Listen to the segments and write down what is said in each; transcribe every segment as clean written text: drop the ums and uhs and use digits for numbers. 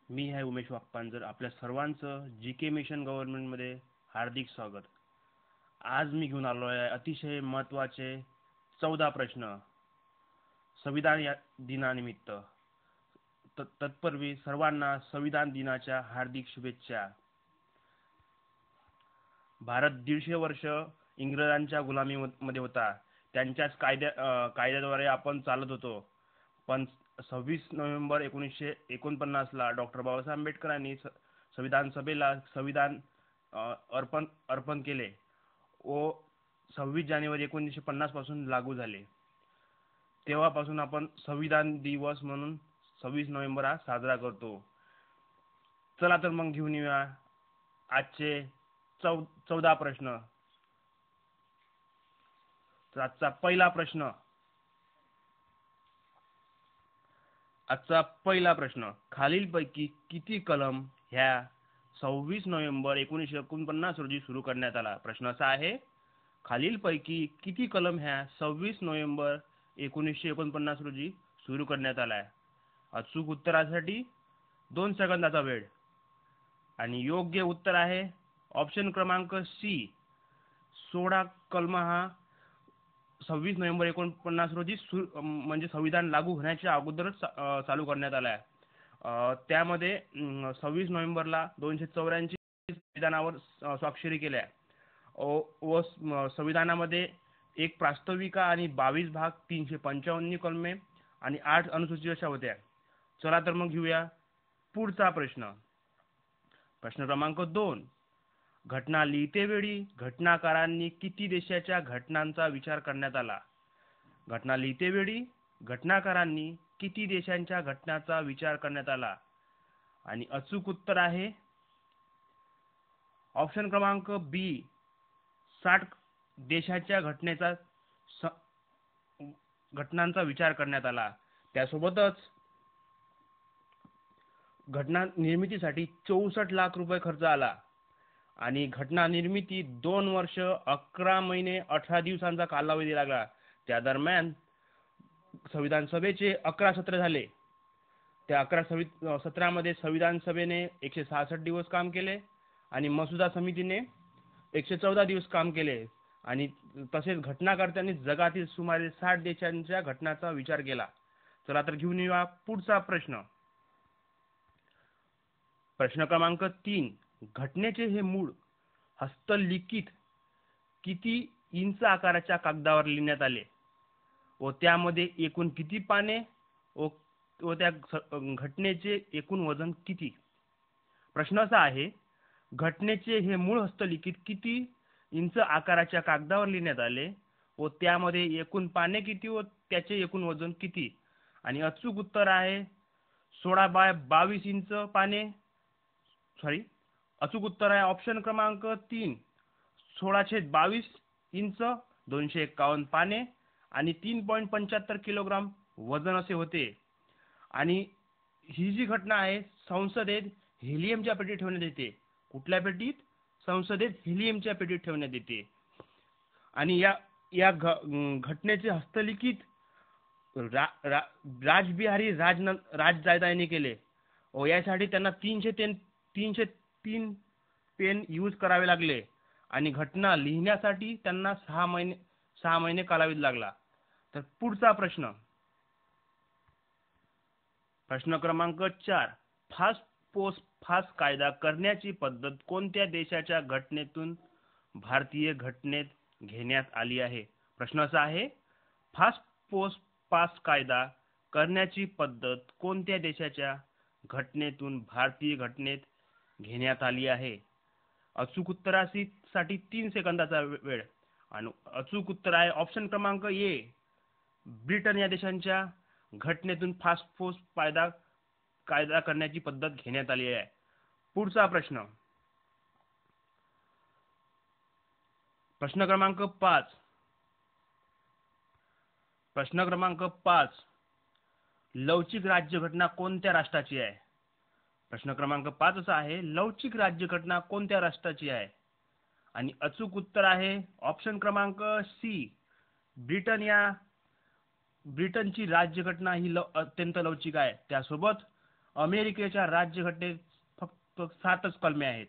मी आहे उमेश वाकपांजर. आपल्या सर्वांचं जी.के. मिशन गव्हर्नमेंटमध्ये हार्दिक स्वागत. आज मी घेऊन आलो आहे अतिशय महत्त्वाचे 14 प्रश्न संविधान दिनानिमित्त. तत्पूर्वी सर्वांना संविधान दिनाच्या हार्दिक शुभेच्छा. भारत 150 वर्ष इंग्रजांच्या गुलामीमध्ये होता. त्यांच्याच कायद्याद्वारे आपण चालत होतो. पण 26 नोव्हेंबर 1949 ला डॉक्टर बाबासाहेब आंबेडकरांनी संविधान सभेला संविधान अर्पण केले व 26 जानेवारी 1950 पासून लागू झाले. तेव्हापासून आपण संविधान दिवस म्हणून 26 नोव्हेंबर हा साजरा करतो. चला तर मग घेऊन येऊया आजचे 14 प्रश्न. तर आजचा पहिला प्रश्न, खालीलपैकी किती कलम ह्या 26 नोव्हेंबर 1949 रोजी सुरू करण्यात आला? प्रश्न असा आहे, खालीलपैकी किती कलम ह्या 26 नोव्हेंबर 1949 रोजी सुरू करण्यात आला? अचूक उत्तरासाठी 2 सेकंदाचा वेळ. आणि योग्य उत्तर आहे ऑप्शन क्रमांक सी, 16 कलम हा 26 नोव्हेंबर 49 रोजी म्हणजे संविधान लागू होण्याच्या अगोदरच चालू करण्यात आला आहे. त्यामध्ये 26 नोव्हेंबरला 284 संविधानावर स्वाक्षरी केल्या व संविधानामध्ये एक प्रास्ताविका आणि 22 भाग, 355 कलमे आणि 8 अनुसूची अशा होत्या. चला तर मग घेऊया पुढचा प्रश्न. प्रश्न क्रमांक 2, घटना लिहितेवेळी घटनाकारांनी किती देशाच्या घटनांचा विचार करण्यात आला? घटना लिहितेवेळी घटनाकारांनी किती देशांच्या घटनांचा विचार करण्यात आला? आणि अचूक उत्तर आहे ऑप्शन क्रमांक बी, 60 देशाच्या घटनांचा विचार करण्यात आला. त्यासोबतच घटना निर्मितीसाठी 64 लाख रुपये खर्च आला आणि घटना निर्मिती 2 वर्ष 11 महिने 18 दिवसांचा कालावधी लागला. त्या दरम्यान संविधान सभेचे 11 सत्र झाले. त्या 11 सत्रामध्ये संविधान सभेने 166 दिवस काम केले आणि मसुदा समितीने 114 दिवस काम केले आणि तसेच घटनाकर्त्यांनी जगातील सुमारे 60 देशांच्या घटनांचा विचार केला. चला तर घेऊन येऊया पुढचा प्रश्न. प्रश्न क्रमांक 3, घटनेचे हे मूळ हस्तलिखित किती इंच आकाराच्या कागदावर लिहिण्यात आले व त्यामध्ये एकूण किती पाने व त्या घटनेचे एकूण वजन किती? प्रश्न असा आहे, घटनेचे हे मूळ हस्तलिखित किती इंच आकाराच्या कागदावर लिहिण्यात आले व त्यामध्ये एकूण पाने किती व त्याचे एकूण वजन किती? आणि अचूक उत्तर आहे 16 बाय 22 इंच पाने. अचूक उत्तर आहे ऑप्शन क्रमांक 3, 16/22 इंच, 251 पाने आणि 3.75 किलोग्राम वजन असे होते. आणि ही जी घटना आहे संसदेत हेलियमच्या पेटीत ठेवण्यात येते. कुठल्या पेटीत? संसदेत हेलियमच्या पेटीत ठेवण्यात येते. आणि या घटनेचे हस्तलिखित राजबिहारी राजदादा यांनी केले व यासाठी त्यांना 303 पेन यूज करावे लागले आणि घटना लिहिण्यासाठी त्यांना 6 महिने कालावधी लागला. तर पुढचा प्रश्न. प्रश्न क्रमांक 4, फास्ट पोस्ट फास्ट कायदा करण्याची पद्धत कोणत्या देशाच्या घटनेतून भारतीय घटनेत घेण्यात आली आहे? प्रश्न असा आहे, फास्ट पोस्ट फास्ट कायदा करण्याची पद्धत कोणत्या देशाच्या घटनेतून भारतीय घटनेत घेण्यात आली आहे? अचूक उत्तरासाठी 3 सेकंदाचा वेळ. आणि अचूक उत्तर आहे ऑप्शन क्रमांक ए, ब्रिटन या देशांच्या घटनेतून फास्ट पोस्ट कायदा करण्याची पद्धत घेण्यात आली आहे. पुढचा प्रश्न. प्रश्न क्रमांक 5. लवचिक राज्यघटना कोणत्या राष्ट्राची आहे? प्रश्न क्रमांक 5 असा आहे, लवचिक राज्यघटना कोणत्या राष्ट्राची आहे? आणि अचूक उत्तर आहे ऑप्शन क्रमांक सी, ब्रिटनची राज्यघटना ही अत्यंत लवचिक आहे. त्यासोबत अमेरिकेच्या राज्यघटनेत फक्त 7च कलमे आहेत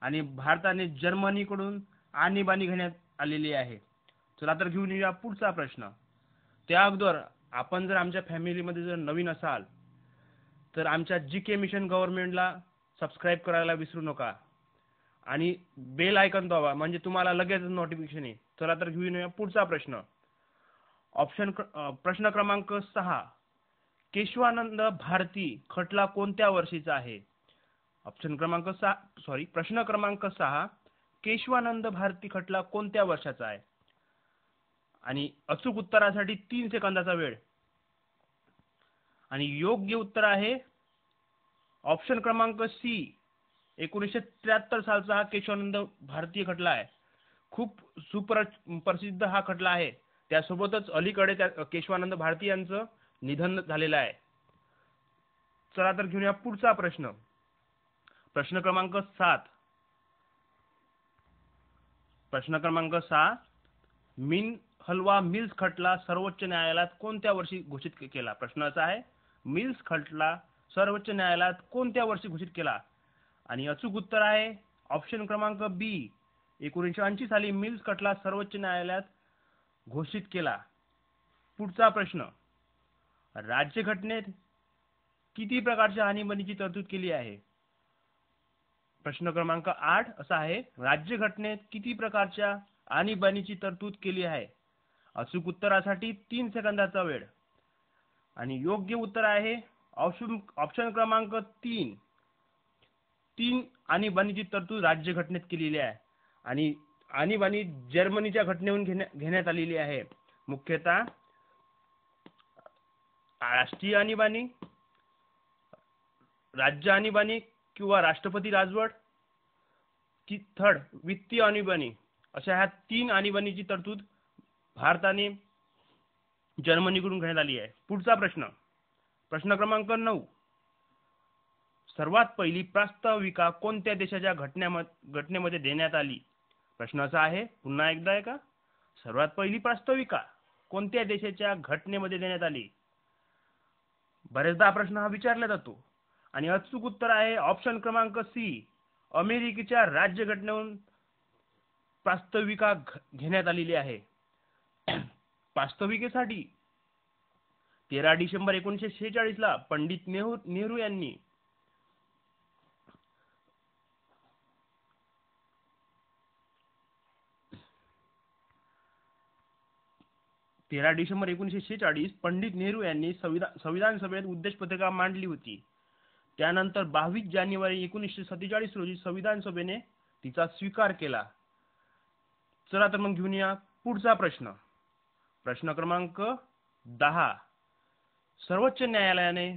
आणि भारताने जर्मनीकडून आणीबाणी घेण्यात आलेली आहे. चला तर घेऊन येऊया पुढचा प्रश्न. त्या अगोदर आपण जर आमच्या फॅमिलीमध्ये जर नवीन असाल तर आमच्या GK मिशन गव्हर्नमेंटला सबस्क्राईब करायला विसरू नका आणि बेल आयकॉन दाबा म्हणजे तुम्हाला लगेच नोटिफिकेशन येईल. चला तर घेऊन येऊया पुढचा प्रश्न. प्रश्न क्रमांक 6. केशवानंद भारती खटला कोणत्या वर्षीचा आहे? प्रश्न क्रमांक 6. केशवानंद भारती खटला कोणत्या वर्षाचा आहे? आणि अचूक उत्तरासाठी 3 सेकंदाचा वेळ. आणि योग्य उत्तर आहे ऑप्शन क्रमांक सी. 1973 सालचा हा केशवानंद भारती खटला आहे. खूप प्रसिद्ध हा खटला आहे. त्यासोबतच अलीकडे केशवानंद भारती यांचं निधन झालेलं आहे. चला तर घेऊया पुढचा प्रश्न. प्रश्न क्रमांक 7. हलवा मिल्स खटला सर्वोच्च न्यायालयात कोणत्या वर्षी घोषित केला? प्रश्न असा आहे, मिल्स खटला सर्वोच्च न्यायालयात कोणत्या वर्षी घोषित केला? आणि अचूक उत्तर आहे ऑप्शन क्रमांक बी. 1980 साली मिल्स खटला सर्वोच्च न्यायालयात घोषित केला. पुढचा प्रश्न. राज्यघटनेत किती प्रकारच्या आणीबाणीची तरतूद केली आहे? प्रश्न क्रमांक 8 असा आहे, राज्यघटनेत किती प्रकारच्या आणीबाणीची तरतूद केली आहे? अचूक उत्तरासाठी 3 सेकंदाचा वेळ. आणि योग्य उत्तर आहे ऑप्शन क्रमांक 3. 3 आणीबाणीची तरतूद राज्यघटनेत केलेली आहे. आणि आणीबाणी जर्मनीच्या घटनेहून घेण्यात आलेली आहे. मुख्यतः राष्ट्रीय आणीबाणी, राज्य आणीबाणी किंवा राष्ट्रपती राजवट की थर्ड वित्तीय आणीबाणी, अशा ह्या 3 आणीबाणीची तरतूद भारताने जर्मनीकडून घेण्यात आली आहे. पुढचा प्रश्न क्रमांक 9. सर्वात पहिली प्रास्ताविका कोणत्या देशाच्या घटनेमध्ये देण्यात आली? प्रश्न असा आहे, पुन्हा एकदा आहे का, सर्वात पहिली प्रास्ताविका कोणत्या देशाच्या घटनेमध्ये देण्यात आली? बरेचदा प्रश्न हा विचारला जातो. आणि अचूक उत्तर आहे ऑप्शन क्रमांक सी. अमेरिकेच्या राज्यघटनेहून प्रास्ताविका घेण्यात आलेली आहे. प्रास्ताविकेसाठी 13 डिसेंबर 1946 ला पंडित नेहरू यांनी 13 डिसेंबर 1946 पंडित नेहरू यांनी संविधान सभेत उद्देश पत्रिका मांडली होती. त्यानंतर 22 जानेवारी 1947 रोजी संविधान सभेने तिचा स्वीकार केला. चला तर मग घेऊन या पुढचा प्रश्न क्रमांक 10. सर्वोच्च न्यायालयाने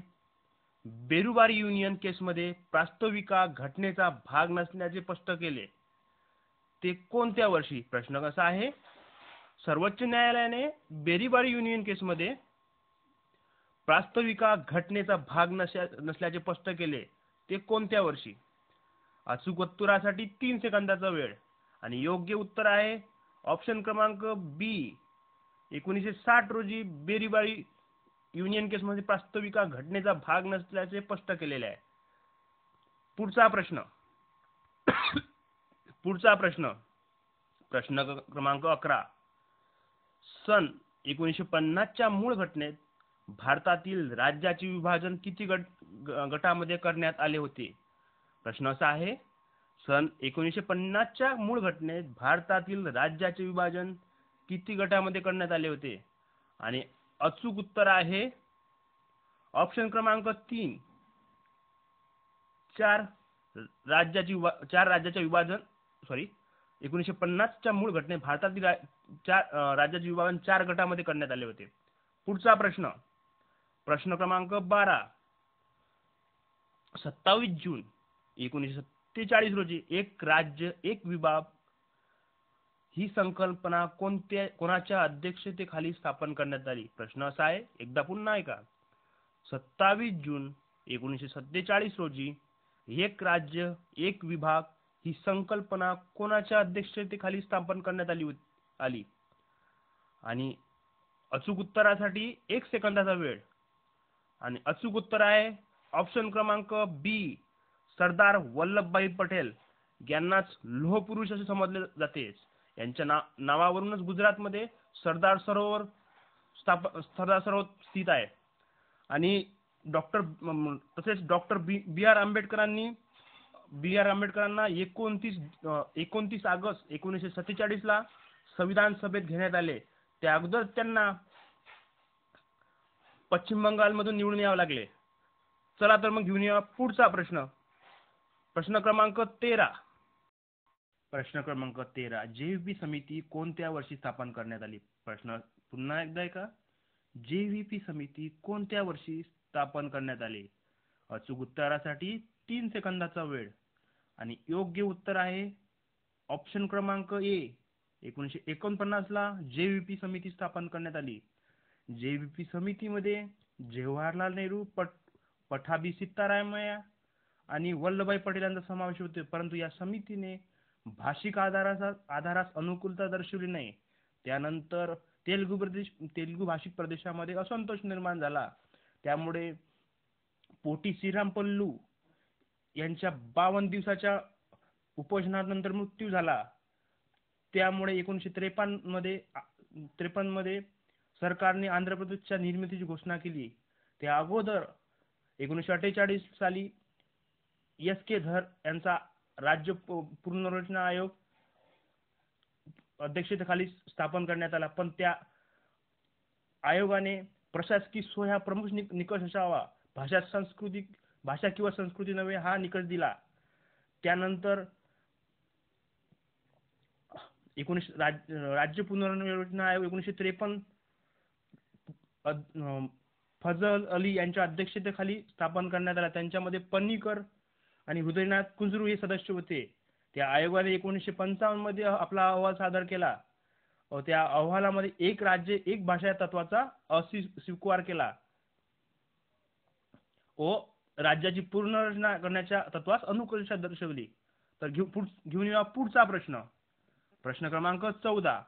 बेरुबारी युनियन केसमध्ये प्रास्ताविका घटनेचा भाग नसल्याचे स्पष्ट केले. ते कोणत्या वर्षी? प्रश्न कसा आहे, सर्वोच्च न्यायालयाने बेरुबारी युनियन केसमध्ये प्रास्ताविका घटनेचा भाग नसल्याचे स्पष्ट केले. ते कोणत्या वर्षी? अचूक उत्तरासाठी 3 सेकंदाचा वेळ. आणि योग्य उत्तर आहे ऑप्शन क्रमांक बी. 1960 रोजी बेरुबारी युनियन केसमध्ये प्रास्ताविका घटनेचा भाग नसल्याचे स्पष्ट केलेले आहे. पुढचा प्रश्न क्रमांक 11. सन 1950 च्या मूळ घटनेत भारतातील राज्याचे विभाजन किती गटामध्ये करण्यात आले होते? प्रश्न असा आहे, सन 1950 च्या मूळ घटनेत भारतातील राज्याचे विभाजन किती गटामध्ये करण्यात आले होते? आणि अचूक उत्तर आहे ऑप्शन क्रमांक 3. 4 राज्याचे विभाजन 1950 च्या मूळ घटनेत भारतातील राज्याचे विभाजन 4 गटामध्ये करण्यात आले होते. पुढचा प्रश्न क्रमांक 12. 27 जून 1947 रोजी एक राज्य एक विभाग ही संकल्पना कोणाच्या अध्यक्षतेखाली स्थापन करण्यात आली? प्रश्न असा आहे, एकदा पुन्हा ऐका. 27 जून 1947 रोजी एक राज्य एक विभाग ही संकल्पना कोणाच्या अध्यक्षतेखाली स्थापन करण्यात आली? आणि अचूक उत्तरासाठी 1 सेकंदाचा वेळ. आणि अचूक उत्तर आहे ऑप्शन क्रमांक बी सरदार वल्लभभाई पटेल यांनाच लोहपुरुष असे समजले जाते. यांच्या नावावरूनच गुजरातमध्ये सरदार सरोवर स्थित आहे. आणि तसेच डॉक्टर बी आर आंबेडकरांना 29 ऑगस्ट 1947 ला संविधान सभेत घेण्यात आले. त्या अगोदर त्यांना पश्चिम बंगालमधून निवडून यावे लागले. चला तर मग घेऊन या पुढचा प्रश्न. प्रश्न क्रमांक 13. जेव्हीपी समिती कोणत्या वर्षी स्थापन करण्यात आली? प्रश्न पुन्हा एकदा ऐका. जेव्हीपी समिती कोणत्या वर्षी स्थापन करण्यात आली? अचूक उत्तरासाठी 3 सेकंदाचा वेळ. आणि योग्य उत्तर आहे ऑप्शन क्रमांक ए 1949 ला जेव्हीपी समिती स्थापन करण्यात आली. जेव्हीपी समितीमध्ये जवाहरलाल नेहरू, पठाभी सीतारामय्या आणि वल्लभभाई पटेल यांचा समावेश होते. परंतु या समितीने भाषिक आधारास अनुकूलता दर्शवली नाही. त्यानंतर तेलुगू भाषिक प्रदेशामध्ये असंतोष निर्माण झाला. त्यामुळे पोटी श्रीरामपल्लू यांच्या 52 दिवसाच्या उपोषणानंतर मृत्यू झाला. त्यामुळे 1953 मध्ये सरकारने आंध्र प्रदेशच्या निर्मितीची घोषणा केली. त्या अगोदर 1948 साली S.K. धर यांचा राज्य पुनर्रचना आयोग अध्यक्षतेखाली स्थापन करण्यात आला. पण त्या आयोगाने प्रशासकीय सोय हा प्रमुख निकष असावा, भाषा किंवा संस्कृती नव्हे हा निकष दिला. त्यानंतर राज्य पुनर्रचना आयोग 1953 फजल अली यांच्या अध्यक्षतेखाली स्थापन करण्यात आला. त्यांच्यामध्ये पन्नीकर आणि हृदयनाथ कुंजरू हे सदस्य होते. त्या आयोगाने 1955 मध्ये आपला अहवाल सादर केला. त्या अहवालामध्ये एक राज्य एक भाषा या तत्वाचा अस्वीकार केला व राज्याची पुनर्रचना करण्याच्या तत्वास अनुकूलता दर्शवली. तर घेऊन येऊया पुढचा प्रश्न. प्रश्न क्रमांक 14.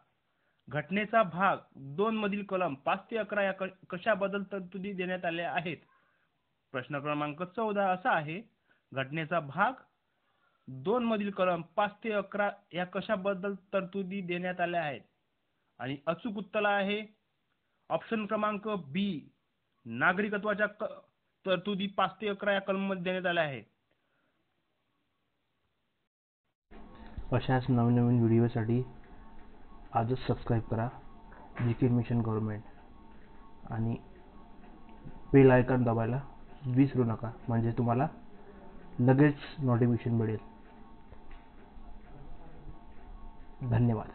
घटनेचा भाग 2 मधील कलम 5 ते 11 या कशाबद्दल तरतुदी देण्यात आल्या आहेत? प्रश्न क्रमांक 14 असा आहे. घटनेचा भाग 2 मधील कलम 5 ते 11 या कशाबद्दल तरतुदी देण्यात आल्या आहेत? आणि अचूक उत्तर आहे ऑप्शन क्रमांक बी नागरिकत्वाच्या तरतुदी 5 ते 11 या कलममध्ये देण्यात आल्या आहेत. अशाच नवीन व्हिडिओसाठी आजच सबस्क्राईब करा GK मिशन गव्हर्नमेंट आणि बेल आयकॉन दाबायला विसरू नका, म्हणजे तुम्हाला लगेच नोटिफिकेशन मिळेल. धन्यवाद.